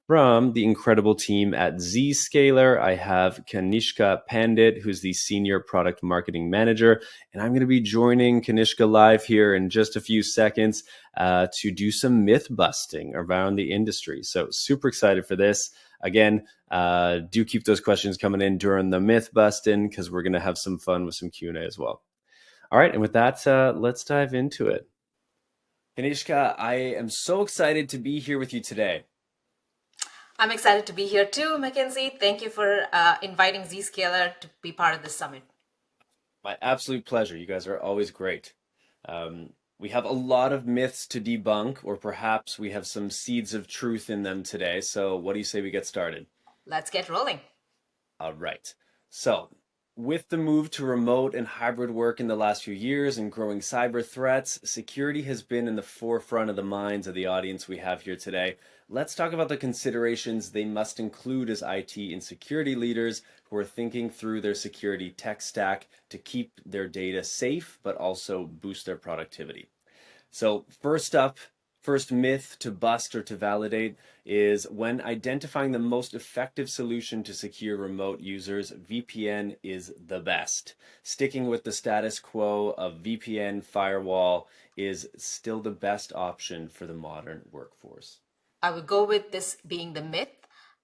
From the incredible team at Zscaler, I have Kanishka Pandit, who's the Senior Product Marketing Manager, and I'm going to be joining Kanishka live here in just a few seconds to do some myth busting around the industry. So super excited for this. Again, do keep those questions coming in during the myth busting because we're going to have some fun with some Q&A as well. All right, and with that, let's dive into it. Kanishka, I am so excited to be here with you today. I'm excited to be here too, Mackenzie. Thank you for inviting Zscaler to be part of this summit. My absolute pleasure. You guys are always great. We have a lot of myths to debunk, or perhaps we have some seeds of truth in them today. So what do you say we get started? Let's get rolling. All right. So with the move to remote and hybrid work in the last few years and growing cyber threats, security has been in the forefront of the minds of the audience we have here today. Let's talk about the considerations they must include as IT and security leaders who are thinking through their security tech stack to keep their data safe, but also boost their productivity. So first myth to bust or to validate is when identifying the most effective solution to secure remote users, VPN is the best. Sticking with the status quo of VPN firewall is still the best option for the modern workforce. I would go with this being the myth.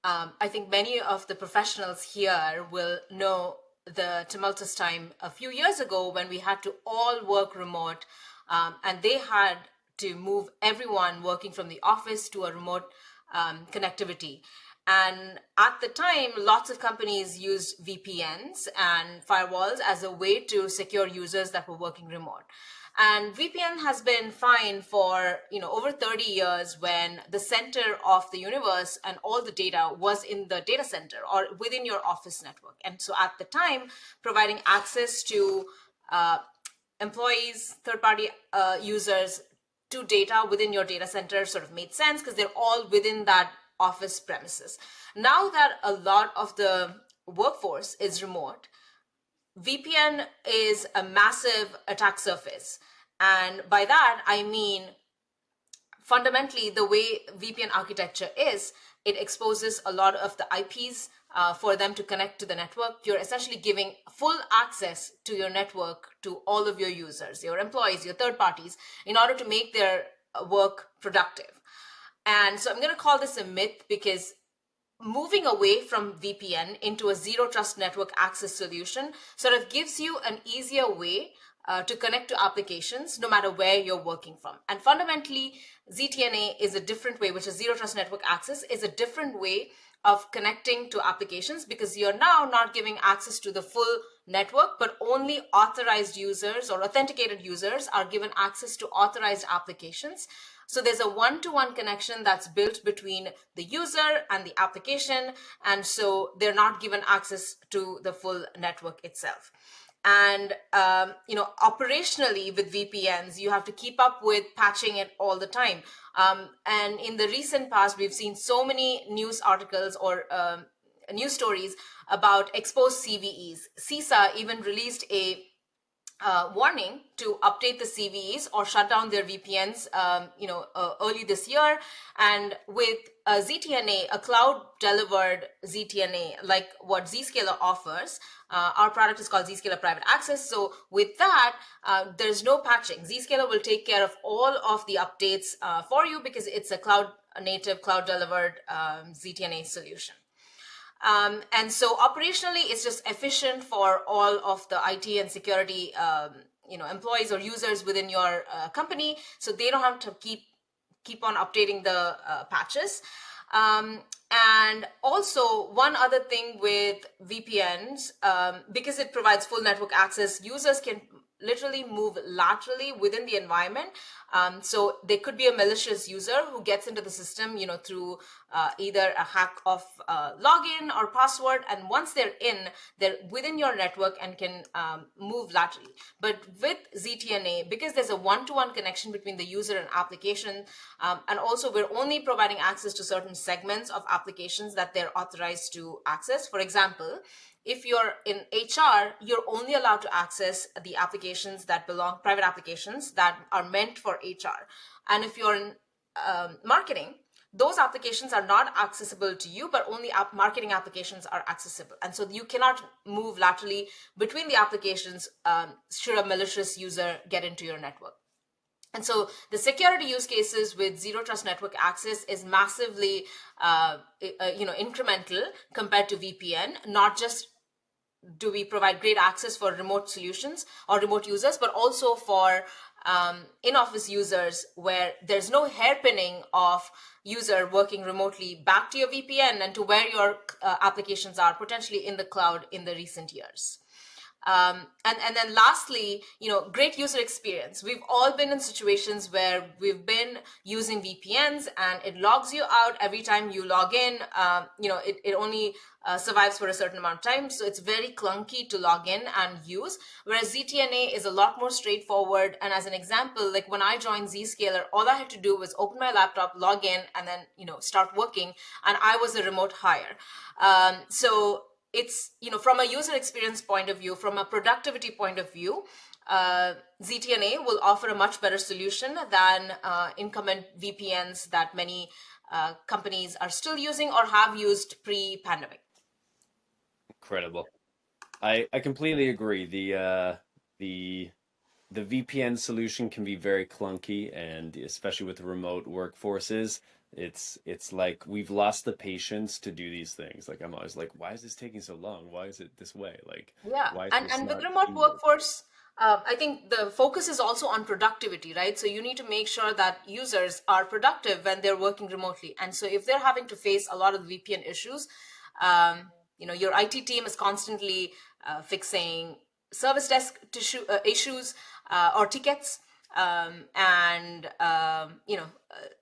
I think many of the professionals here will know the tumultuous time a few years ago when we had to all work remote, and they had to move everyone working from the office to a remote connectivity. And at the time, lots of companies used VPNs and firewalls as a way to secure users that were working remote. And VPN has been fine for over 30 years when the center of the universe and all the data was in the data center or within your office network. And so at the time, providing access to employees, third-party users to data within your data center sort of made sense because they're all within that office premises. Now that a lot of the workforce is remote, VPN is a massive attack surface. And by that, I mean, fundamentally, the way VPN architecture is, it exposes a lot of the IPs for them to connect to the network. You're essentially giving full access to your network to all of your users, your employees, your third parties, in order to make their work productive. And so I'm going to call this a myth because moving away from VPN into a zero trust network access solution sort of gives you an easier way to connect to applications no matter where you're working from. And fundamentally, ZTNA is a different way, which is zero trust network access, is a different way of connecting to applications because you're now not giving access to the full network, but only authorized users or authenticated users are given access to authorized applications. So there's a one-to-one connection that's built between the user and the application. And so they're not given access to the full network itself. And, operationally with VPNs, you have to keep up with patching it all the time. And in the recent past, we've seen so many news articles or news stories about exposed CVEs. CISA even released a warning to update the CVEs or shut down their VPNs, early this year. And with ZTNA, a cloud-delivered ZTNA, like what Zscaler offers, our product is called Zscaler Private Access. So with that, there's no patching. Zscaler will take care of all of the updates for you because it's a cloud-native, cloud-delivered ZTNA solution. And so operationally, it's just efficient for all of the IT and security, employees or users within your company. So they don't have to keep on updating the patches. And also one other thing with VPNs, because it provides full network access, users can literally move laterally within the environment. So there could be a malicious user who gets into the system, through either a hack of login or password. And once they're in, they're within your network and can move laterally. But with ZTNA, because there's a one-to-one connection between the user and application, and also we're only providing access to certain segments of applications that they're authorized to access. For example, if you're in HR, you're only allowed to access the applications that belong, private applications that are meant for HR. And if you're in marketing, those applications are not accessible to you, but only marketing applications are accessible. And so you cannot move laterally between the applications should a malicious user get into your network. And so the security use cases with zero trust network access is massively, incremental compared to VPN. Not just do we provide great access for remote solutions or remote users, but also for in-office users where there's no hairpinning of user working remotely back to your VPN and to where your applications are potentially in the cloud in the recent years. And then lastly, great user experience. We've all been in situations where we've been using VPNs and it logs you out every time you log in. It only survives for a certain amount of time. So it's very clunky to log in and use, whereas ZTNA is a lot more straightforward. And as an example, like when I joined Zscaler, all I had to do was open my laptop, log in, and then, start working. And I was a remote hire. So it's, from a user experience point of view, from a productivity point of view, ZTNA will offer a much better solution than incumbent VPNs that many companies are still using or have used pre-pandemic. Incredible. I completely agree. The VPN solution can be very clunky, and especially with the remote workforces, it's like we've lost the patience to do these things. Like I'm always like, why is this taking so long? Why is it this way? Like, Yeah, why is this and with not remote seamless? workforce, I think the focus is also on productivity, right? So you need to make sure that users are productive when they're working remotely. And so if they're having to face a lot of VPN issues, your IT team is constantly fixing service desk issues or tickets.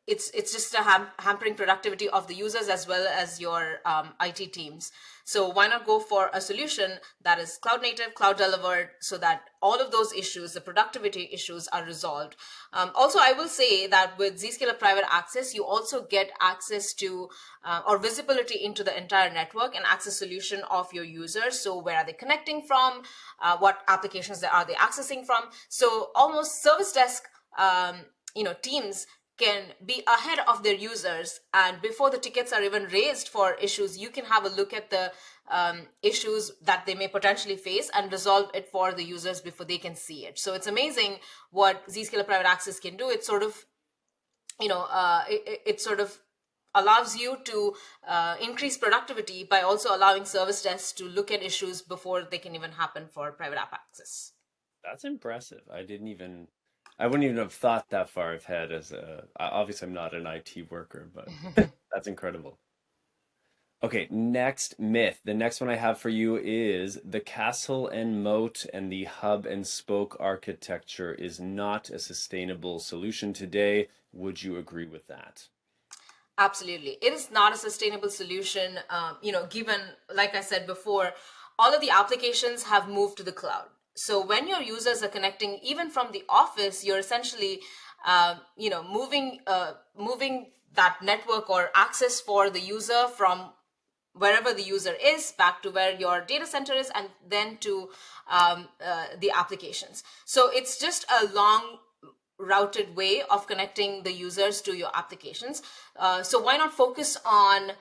It's just hampering productivity of the users as well as your IT teams. So why not go for a solution that is cloud native, cloud delivered, so that all of those issues, the productivity issues, are resolved. Also, I will say that with Zscaler Private Access, you also get access to or visibility into the entire network and access solution of your users. So where are they connecting from? What applications are they accessing from? So almost service desk teams can be ahead of their users, and before the tickets are even raised for issues, you can have a look at the issues that they may potentially face and resolve it for the users before they can see it. So it's amazing what Zscaler Private Access can do. It sort of, it sort of allows you to increase productivity by also allowing service desks to look at issues before they can even happen for private app access. That's impressive. I wouldn't even have thought that far ahead obviously I'm not an IT worker, but that's incredible. Okay, next myth. The next one I have for you is the castle and moat and the hub and spoke architecture is not a sustainable solution today. Would you agree with that? Absolutely. It is not a sustainable solution, given, like I said before, all of the applications have moved to the cloud. So when your users are connecting, even from the office, you're essentially, moving that network or access for the user from wherever the user is back to where your data center is, and then to the applications. So it's just a long routed way of connecting the users to your applications. So why not focus on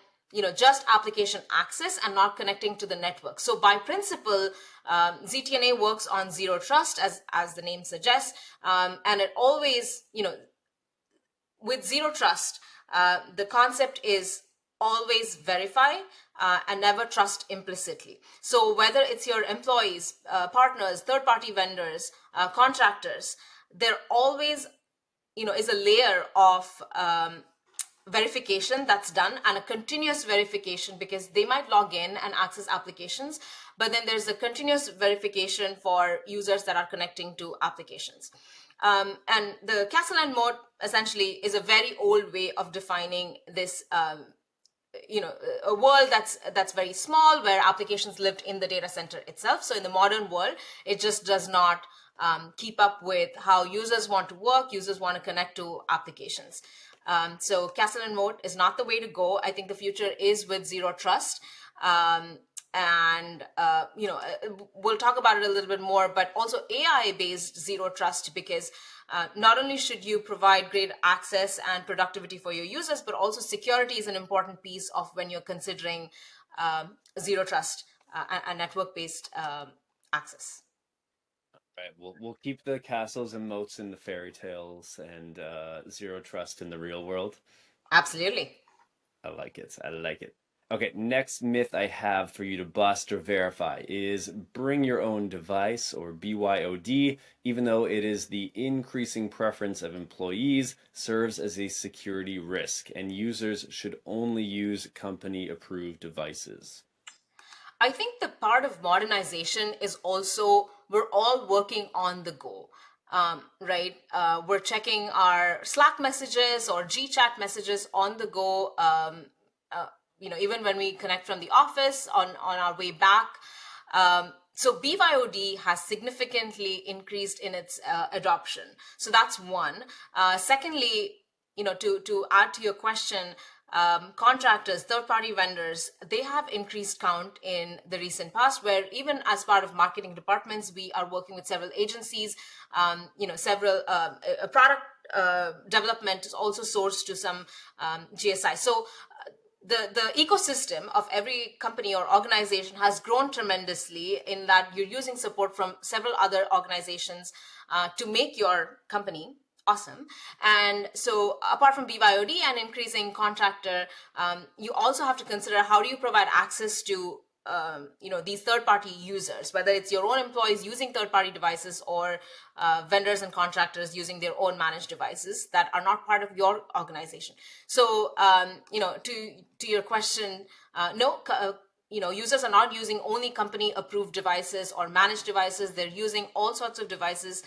just application access and not connecting to the network? So by principle, ZTNA works on zero trust, as the name suggests, and it always, with zero trust, the concept is always verify and never trust implicitly. So whether it's your employees, partners, third-party vendors, contractors, there always, is a layer of verification that's done, and a continuous verification, because they might log in and access applications, but then there's a continuous verification for users that are connecting to applications. And the castle and moat essentially is a very old way of defining this a world that's very small, where applications lived in the data center itself. So in the modern world, it just does not keep up with how users want to work, users want to connect to applications. So castle and moat is not the way to go. I think the future is with zero trust. We'll talk about it a little bit more, but also AI based zero trust, because Not only should you provide great access and productivity for your users, but also security is an important piece of when you're considering zero trust and network-based access. Right. We'll keep the castles and moats in the fairy tales and zero trust in the real world. Absolutely. I like it. I like it. Okay, next myth I have for you to bust or verify is bring your own device, or BYOD, even though it is the increasing preference of employees, serves as a security risk, and users should only use company approved devices. I think the part of modernization is also we're all working on the go. Right? We're checking our Slack messages or GChat messages on the go. Even when we connect from the office on our way back. So BYOD has significantly increased in its adoption. So that's one. Secondly, to add to your question, contractors, third-party vendors, they have increased count in the recent past, where even as part of marketing departments, we are working with several agencies, several product development is also sourced to some GSI. So the ecosystem of every company or organization has grown tremendously in that you're using support from several other organizations to make your company awesome. And so apart from BYOD and increasing contractor, you also have to consider how do you provide access to these third-party users, whether it's your own employees using third-party devices or vendors and contractors using their own managed devices that are not part of your organization. So to your question, no. Users are not using only company approved devices or managed devices. They're using all sorts of devices,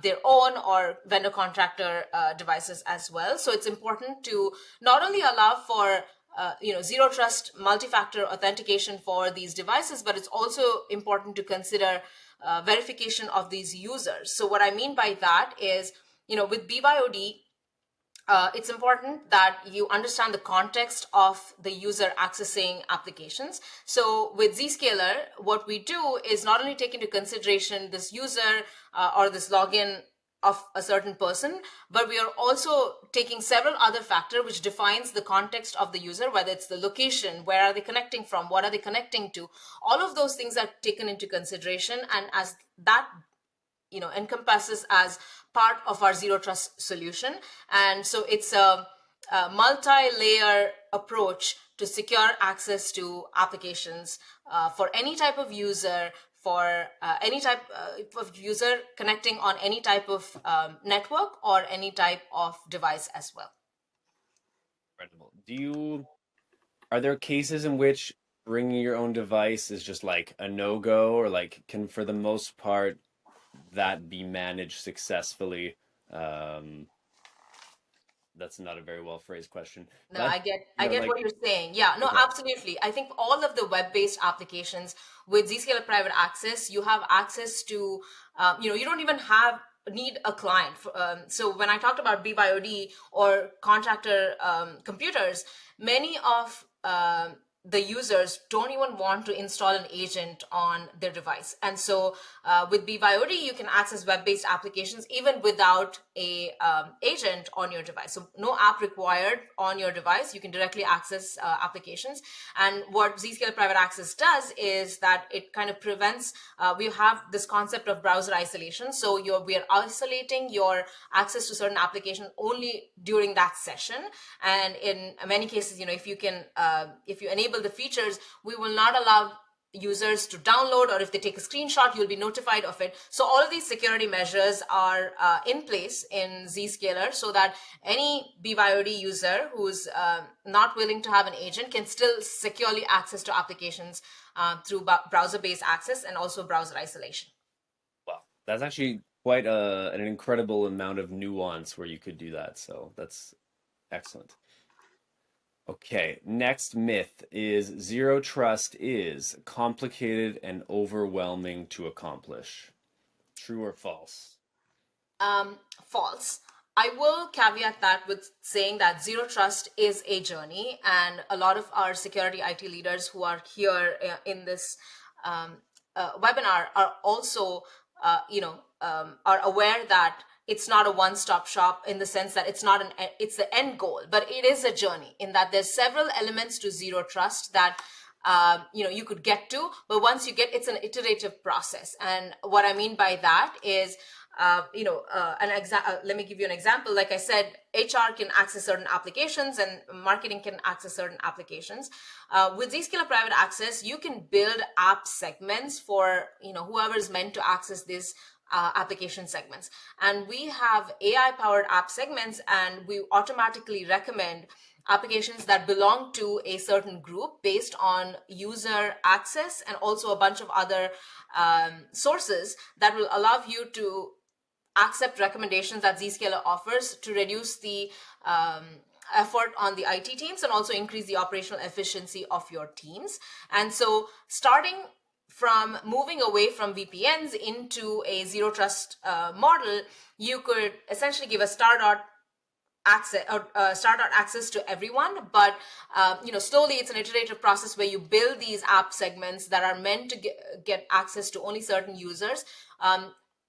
their own or vendor contractor devices as well. So it's important to not only allow for zero trust multi-factor authentication for these devices, but it's also important to consider verification of these users. So what I mean by that is, with BYOD, it's important that you understand the context of the user accessing applications. So with Zscaler, what we do is not only take into consideration this user or this login of a certain person, but we are also taking several other factors which defines the context of the user, whether it's the location, where are they connecting from, what are they connecting to. All of those things are taken into consideration, and as that encompasses as part of our zero trust solution. And so it's a multi-layer approach to secure access to applications for any type of user, for any type of user connecting on any type of network or any type of device as well. Incredible. Are there cases in which bringing your own device is just like a no-go, or like can for the most part that be managed successfully? That's not a very well phrased question, No, but I get what you're saying. Yeah, no, okay, absolutely. I think all of the web-based applications with Zscaler Private Access, you have access to, you don't even need a client. So when I talked about BYOD or contractor computers, many of the users don't even want to install an agent on their device. And so with BYOD, you can access web-based applications even without a agent on your device. So no app required on your device. You can directly access applications. And what Zscaler Private Access does is that it kind of prevents, we have this concept of browser isolation. So we are isolating your access to certain applications only during that session. And in many cases, if you enable the features, we will not allow users to download, or if they take a screenshot, you'll be notified of it. So all of these security measures are in place in Zscaler so that any BYOD user who's not willing to have an agent can still securely access to applications through browser-based access and also browser isolation. wow, that's actually quite an incredible amount of nuance where you could do that. So that's excellent. Okay, next myth is zero trust is complicated and overwhelming to accomplish. True or false? False. I will caveat that with saying that zero trust is a journey, and a lot of our security IT leaders who are here in this webinar are also, are aware that it's not a one-stop shop in the sense that it's the end goal, but it is a journey in that there's several elements to zero trust that you could get to, but once you get, it's an iterative process. And what I mean by that is, let me give you an example. Like I said, HR can access certain applications and marketing can access certain applications. With Zscaler Private Access, you can build app segments for whoever is meant to access this application segments. And we have AI powered app segments, and we automatically recommend applications that belong to a certain group based on user access and also a bunch of other sources that will allow you to accept recommendations that Zscaler offers to reduce the effort on the IT teams and also increase the operational efficiency of your teams. And so starting from moving away from VPNs into a zero trust model, you could essentially give a start out access to everyone, but slowly it's an iterative process where you build these app segments that are meant to get access to only certain users.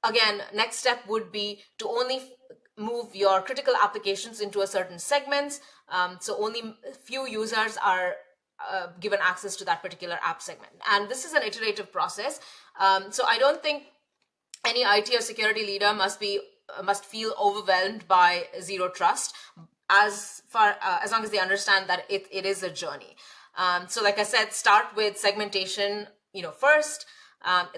Again, next step would be to only move your critical applications into a certain segments, so only few users are given access to that particular app segment. And this is an iterative process, so I don't think any IT or security leader must feel overwhelmed by zero trust as long as they understand that it is a journey. So like I said, start with segmentation first.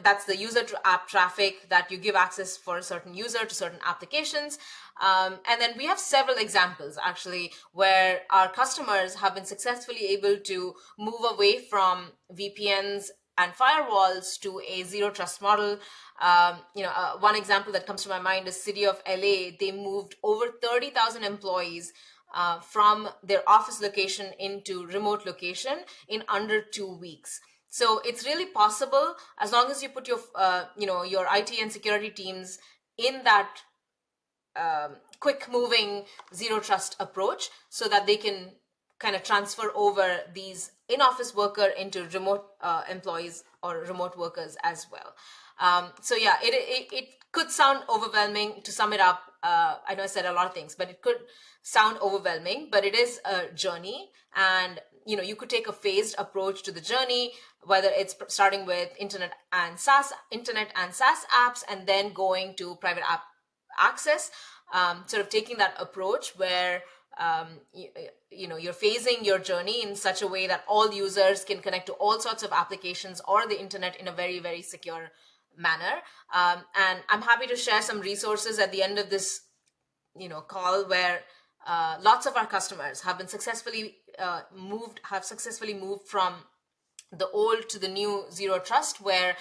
That's the user to app traffic that you give access for a certain user to certain applications. And then we have several examples actually where our customers have been successfully able to move away from VPNs and firewalls to a zero trust model. One example that comes to my mind is City of LA. They moved over 30,000 employees from their office location into remote location in under 2 weeks. So it's really possible as long as you put your IT and security teams in that quick moving zero trust approach so that they can kind of transfer over these in-office worker into remote employees or remote workers as well. So yeah, it could sound overwhelming. To sum it up, I know I said a lot of things, but it could sound overwhelming, but it is a journey. And you could take a phased approach to the journey, whether it's starting with internet and SaaS apps and then going to private app access, sort of taking that approach where you're phasing your journey in such a way that all users can connect to all sorts of applications or the internet in a very, very secure manner. And I'm happy to share some resources at the end of this call where lots of our customers have been successfully moved from the old to the new zero trust, where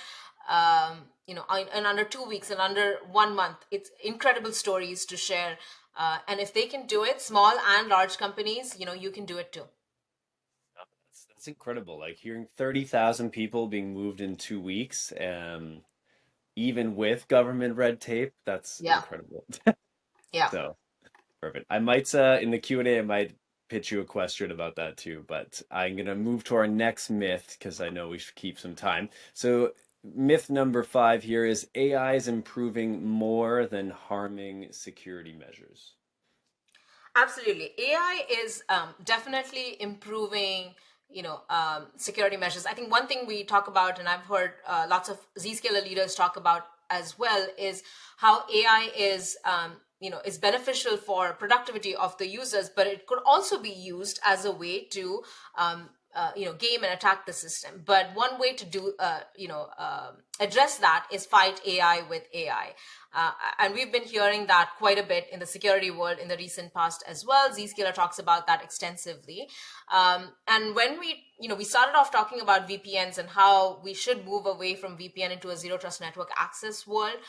in under 2 weeks and under 1 month, it's incredible stories to share. And if they can do it, small and large companies, you can do it too. That's incredible. Like hearing 30,000 people being moved in 2 weeks, even with government red tape, that's incredible. Yeah. So perfect. I might in the Q&A, I might pitch you a question about that too, but I'm gonna move to our next myth because I know we should keep some time. So myth number 5 here is AI is improving more than harming security measures. Absolutely. AI is definitely improving, security measures. I think one thing we talk about, and I've heard lots of Zscaler leaders talk about as well, is how AI is, is beneficial for productivity of the users, but it could also be used as a way to, game and attack the system. But one way to do, address that is fight AI with AI. And we've been hearing that quite a bit in the security world in the recent past as well. Zscaler talks about that extensively. And when we started off talking about VPNs and how we should move away from VPN into a zero trust network access world.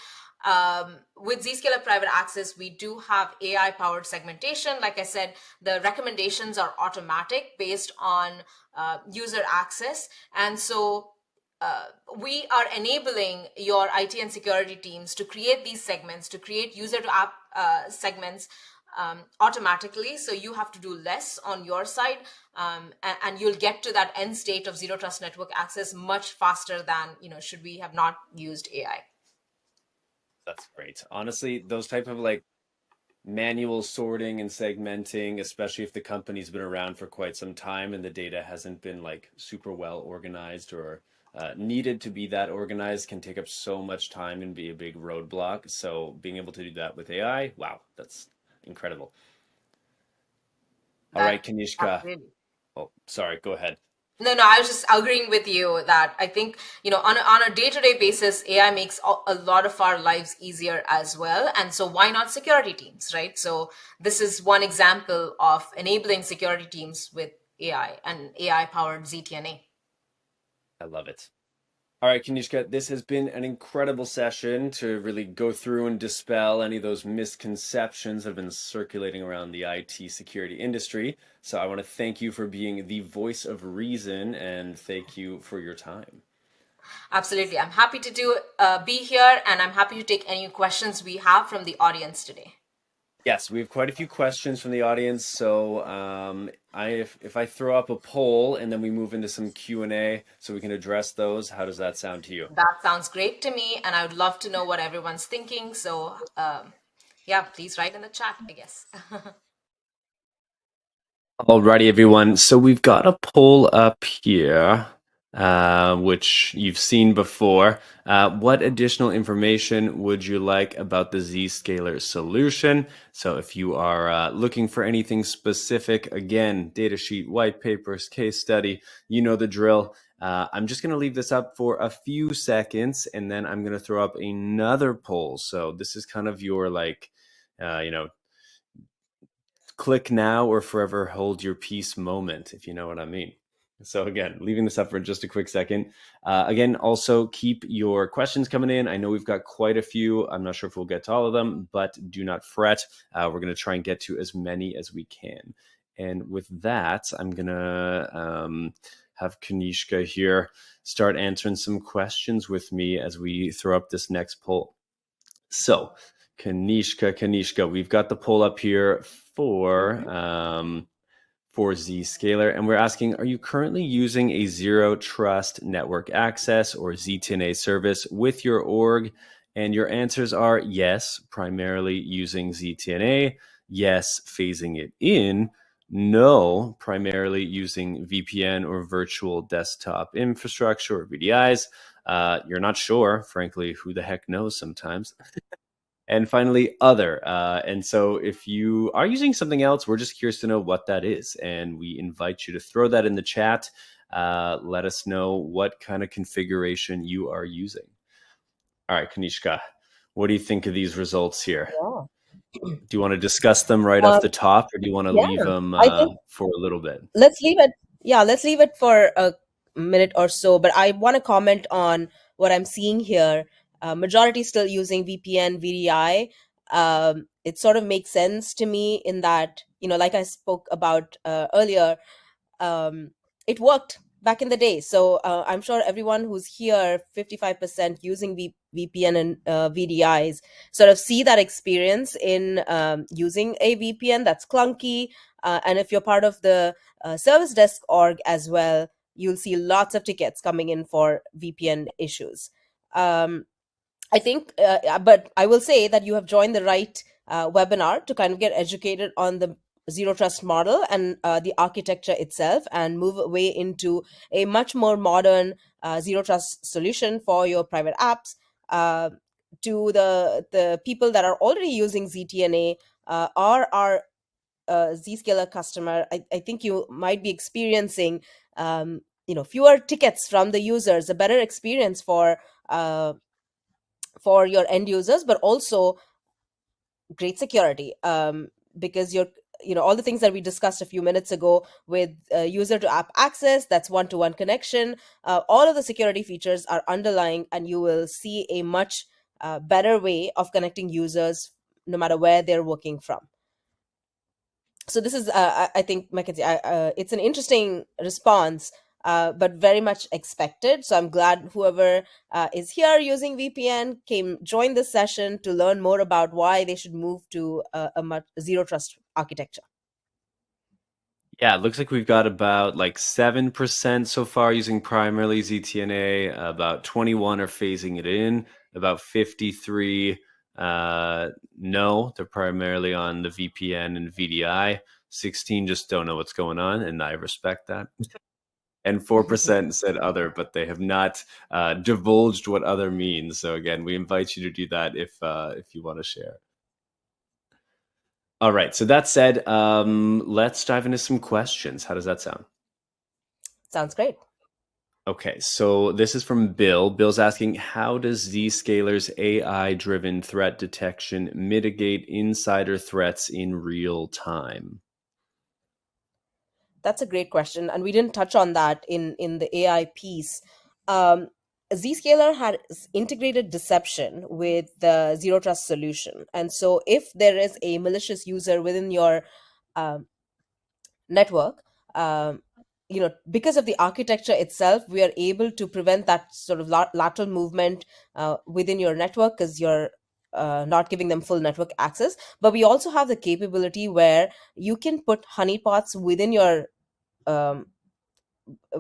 With Zscaler Private Access, we do have AI powered segmentation. Like I said, the recommendations are automatic based on user access. And so we are enabling your IT and security teams to create these segments, to create user to app segments automatically. So you have to do less on your side, and you'll get to that end state of zero trust network access much faster than, should we have not used AI. That's great. Honestly, those type of like manual sorting and segmenting, especially if the company's been around for quite some time and the data hasn't been like super well organized or needed to be that organized, can take up so much time and be a big roadblock. So being able to do that with AI, wow, that's incredible. All right, That Kanishka. absolutely. Oh, sorry, go ahead. No, I was just agreeing with you that I think, on a day-to-day basis, AI makes a lot of our lives easier as well. And so why not security teams, right? So this is one example of enabling security teams with AI and AI-powered ZTNA. I love it. All right, Kanishka, this has been an incredible session to really go through and dispel any of those misconceptions that have been circulating around the IT security industry. So I want to thank you for being the voice of reason and thank you for your time. Absolutely. I'm happy to be here, and I'm happy to take any questions we have from the audience today. Yes, we have quite a few questions from the audience. So if I throw up a poll and then we move into some Q&A so we can address those, how does that sound to you? That sounds great to me, and I would love to know what everyone's thinking. So, yeah, please write in the chat, I guess. Alrighty, everyone. So we've got a poll up here, which you've seen before. What additional information would you like about the Zscaler solution? So if you are looking for anything specific, again, datasheet, white papers, case study, you know the drill. I'm just going to leave this up for a few seconds, and then I'm going to throw up another poll. So this is kind of your like, you know, click now or forever hold your peace moment, if you know what I mean. So again, leaving this up for just a quick second. Again, also keep your questions coming in. I know we've got quite a few. I'm not sure if we'll get to all of them, but do not fret. We're going to try and get to as many as we can. And with that, I'm going to have Kanishka here start answering some questions with me as we throw up this next poll. So, Kanishka, we've got the poll up here for Zscaler, and we're asking: are you currently using a zero trust network access or ZTNA service with your org? And your answers are yes, primarily using ZTNA. Yes, phasing it in. No, primarily using VPN or virtual desktop infrastructure or VDIs. You're not sure, frankly, who the heck knows sometimes. And finally, other. And so if you are using something else, we're just curious to know what that is. And we invite you to throw that in the chat. Let us know what kind of configuration you are using. All right, Kanishka, what do you think of these results here? Yeah. Do you want to discuss them right off Um, the top, or do you want to yeah, leave them I think for a little bit? let's leave it. Yeah, let's leave it for a minute or so. But I want to comment on what I'm seeing here. Majority still using VPN, VDI. It sort of makes sense to me in that, like I spoke about earlier, um, it worked back in the day. So I'm sure everyone who's here, 55% using VPN and VDIs, sort of see that experience in using a VPN that's clunky. And if you're part of the service desk org as well, you'll see lots of tickets coming in for VPN issues. Um, I think, but I will say that you have joined the right webinar to kind of get educated on the zero trust model and the architecture itself, and move away into a much more modern zero trust solution for your private apps. Uh, to the people that are already using ZTNA or are Zscaler customer, I think you might be experiencing fewer tickets from the users, a better experience uh, for your end users, but also great security, because you're all the things that we discussed a few minutes ago with user to app access, that's one-to-one connection. All of the security features are underlying, and you will see a much better way of connecting users no matter where they're working from. So this is I think, Mackenzie, it's an interesting response, but very much expected. So I'm glad whoever is here using VPN came join this session to learn more about why they should move to a zero trust architecture. Yeah, it looks like we've got about like 7% so far using primarily ZTNA, about 21 are phasing it in, about 53 no, they're primarily on the VPN and VDI. 16 just don't know what's going on, and I respect that. And 4% said other, but they have not divulged what other means. So again, we invite you to do that if you want to share. All right. So that said, let's dive into some questions. How does that sound? Sounds great. Okay, so this is from Bill. Bill's asking, how does Zscaler's AI-driven threat detection mitigate insider threats in real time? That's a great question, and we didn't touch on that in the AI piece. Um, Zscaler has integrated deception with the zero trust solution, and so if there is a malicious user within your um, network, um, because of the architecture itself, we are able to prevent that sort of lateral movement within your network because you're not giving them full network access. But we also have the capability where you can put honeypots within your um,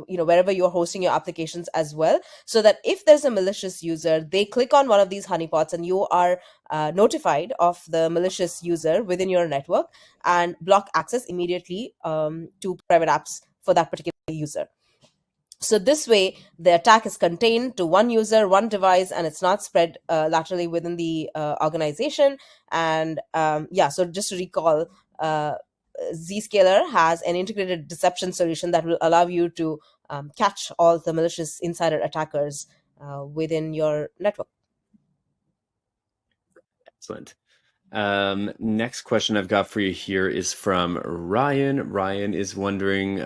wherever you're hosting your applications as well, so that if there's a malicious user, they click on one of these honeypots and you are notified of the malicious user within your network and block access immediately to private apps for that particular user. So this way, the attack is contained to one user, one device, and it's not spread laterally within the organization. And so just to recall, Zscaler has an integrated deception solution that will allow you to catch all the malicious insider attackers within your network. Excellent. Next question I've got for you here is from Ryan. Ryan is wondering,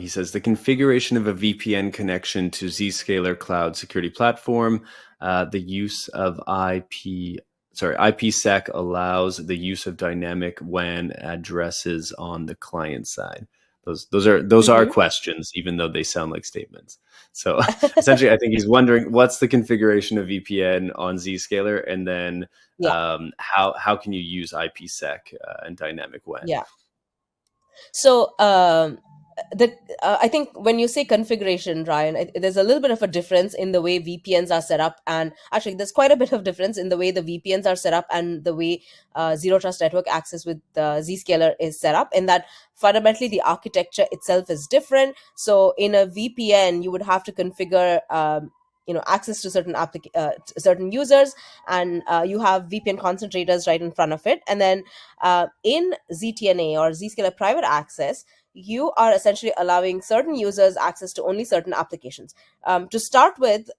he says, the configuration of a VPN connection to Zscaler cloud security platform, the use of IPsec allows the use of dynamic WAN addresses on the client side. Those are questions, even though they sound like statements. So essentially, I think he's wondering what's the configuration of VPN on Zscaler, and then how can you use IPsec and dynamic WAN? Yeah. So I think when you say configuration, Ryan, there's a little bit of a difference in the way VPNs are set up, and actually, there's quite a bit of difference in the way the VPNs are set up and the way zero trust network access with Zscaler is set up. In that, fundamentally, the architecture itself is different. So, in a VPN, you would have to configure access to certain users, and you have VPN concentrators right in front of it. And then in ZTNA or Zscaler private access, you are essentially allowing certain users access to only certain applications. To start with,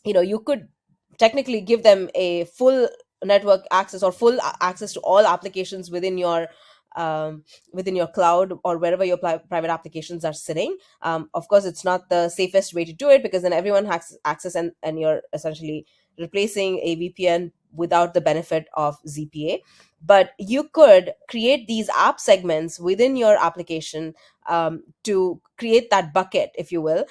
you could technically give them a full network access or full access to all applications within your cloud or wherever your private applications are sitting. Of course, it's not the safest way to do it, because then everyone has access, and you're essentially replacing a VPN without the benefit of ZPA. But you could create these app segments within your application to create that bucket, if you will,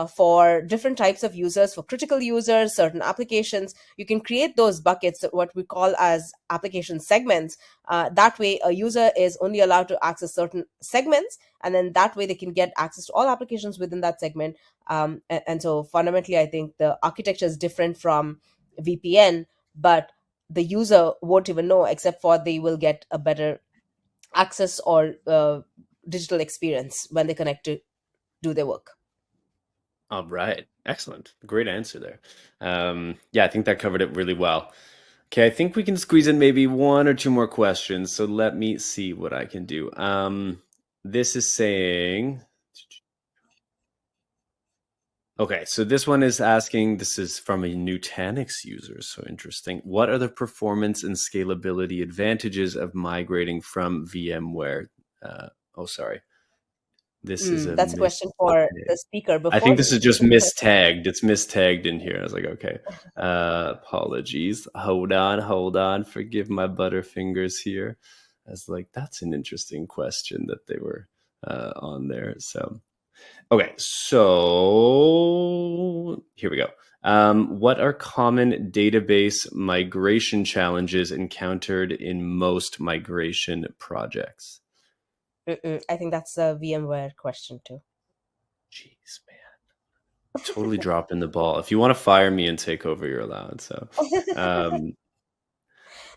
for different types of users, for critical users, certain applications. You can create those buckets, what we call as application segments. That way, a user is only allowed to access certain segments, and then that way they can get access to all applications within that segment. And so fundamentally, I think the architecture is different from VPN, but the user won't even know, except for they will get a better access or digital experience when they connect to do their work. All right. Excellent. Great answer there. I think that covered it really well. Okay, I think we can squeeze in maybe one or two more questions. So let me see what I can do. This is saying... Okay, so this one is asking, this is from a Nutanix user, so interesting. What are the performance and scalability advantages of migrating from VMware? This is That's a question for the speaker before I think this me. is just mistagged. It's mistagged in here. I was like, okay. Apologies. Hold on. Forgive my butterfingers here. I was like, that's an interesting question that they were on there. So, okay. So here we go. What are common database migration challenges encountered in most migration projects? I think that's a VMware question too. Jeez, man. Totally dropping the ball. If you want to fire me and take over, you're allowed. So,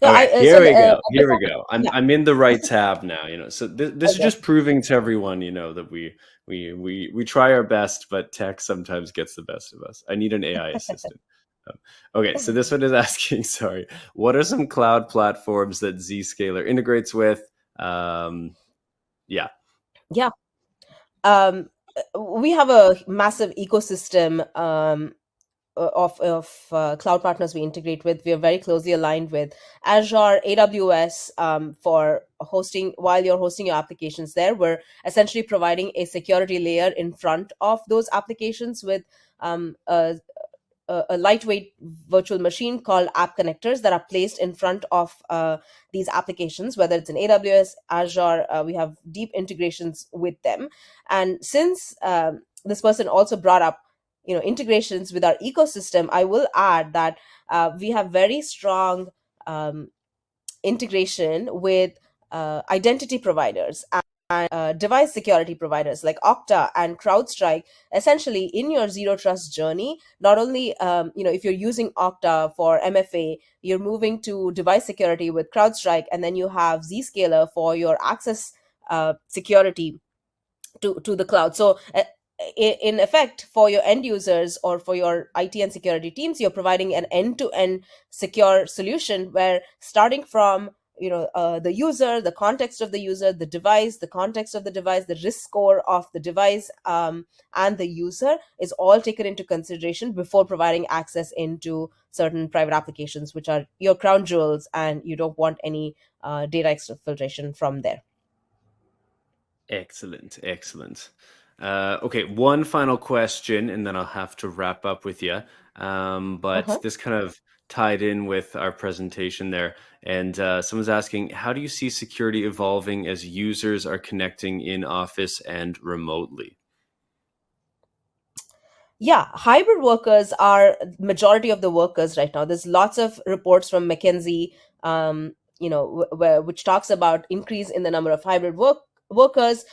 So Okay, I here we go. Here we go. yeah. I'm in the right tab now, So this is Okay. just proving to everyone, that we try our best, but tech sometimes gets the best of us. I need an AI assistant. Um, okay, so this one is asking, sorry, what are some cloud platforms that Zscaler integrates with? Yeah. Yeah. Um, we have a massive ecosystem of cloud partners we integrate with. We are very closely aligned with Azure, AWS for hosting. While you're hosting your applications there, we're essentially providing a security layer in front of those applications with um, a, a lightweight virtual machine called app connectors that are placed in front of these applications, whether it's in AWS, Azure. We have deep integrations with them. And since this person also brought up integrations with our ecosystem, I will add that we have very strong um, integration with identity providers and device security providers like Okta and CrowdStrike. Essentially, in your zero trust journey, not only if you're using Okta for MFA, you're moving to device security with CrowdStrike, and then you have Zscaler for your access security to the cloud. So in effect, for your end users or for your IT and security teams, you're providing an end-to-end secure solution where, starting from the user, the context of the user, the device, the context of the device, the risk score of the device, and the user is all taken into consideration before providing access into certain private applications, which are your crown jewels, and you don't want any data exfiltration from there. Excellent, excellent. Okay, one final question, and then I'll have to wrap up with you. But Uh-huh. this kind of tied in with our presentation there. And someone's asking, how do you see security evolving as users are connecting in office and remotely? Yeah, hybrid workers are majority of the workers right now. There's lots of reports from McKinsey, which talks about increase in the number of hybrid workers.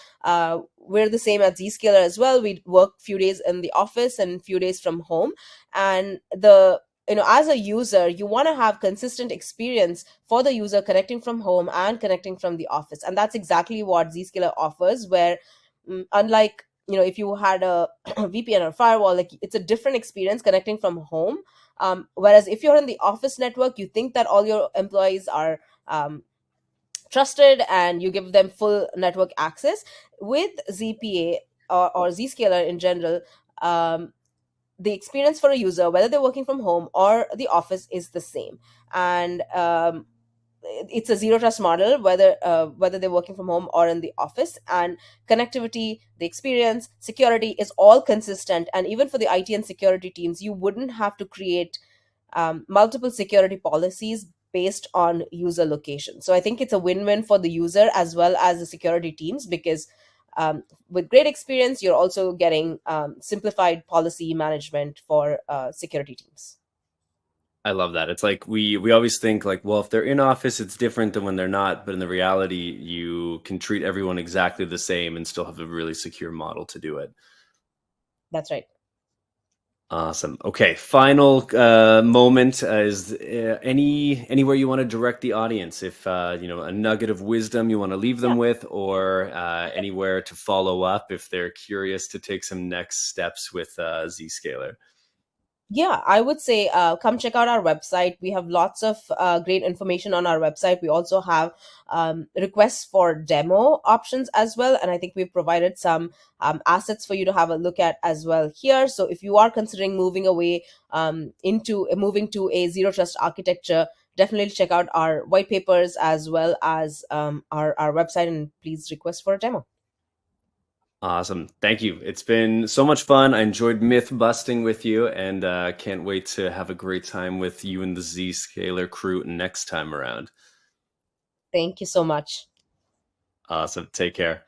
We're the same at Zscaler as well. We work few days in the office and few days from home. And as a user, you want to have consistent experience for the user connecting from home and connecting from the office, and that's exactly what Zscaler offers. Where unlike if you had a VPN or firewall, like, it's a different experience connecting from home. Whereas if you're in the office network, you think that all your employees are trusted and you give them full network access. With ZPA or Zscaler in general, the experience for a user, whether they're working from home or the office, is the same. And it's a zero trust model, whether they're working from home or in the office, and connectivity, the experience, security is all consistent. And even for the IT and security teams, you wouldn't have to create multiple security policies based on user location. So I think it's a win-win for the user as well as the security teams, because with great experience, you're also getting simplified policy management for security teams. I love that. It's like we always think like, well, if they're in office, it's different than when they're not. But in the reality, you can treat everyone exactly the same and still have a really secure model to do it. That's right. Awesome. Okay, final moment is anywhere you want to direct the audience. If a nugget of wisdom you want to leave them Yeah. with, or anywhere to follow up if they're curious to take some next steps with Zscaler. Yeah, I would say come check out our website. We have lots of great information on our website. We also have requests for demo options as well. And I think we've provided some assets for you to have a look at as well here. So if you are considering moving to a zero trust architecture, definitely check out our white papers as well as our website, and please request for a demo. Awesome. Thank you. It's been so much fun. I enjoyed myth busting with you, and can't wait to have a great time with you and the Zscaler crew next time around. Thank you so much. Awesome. Take care.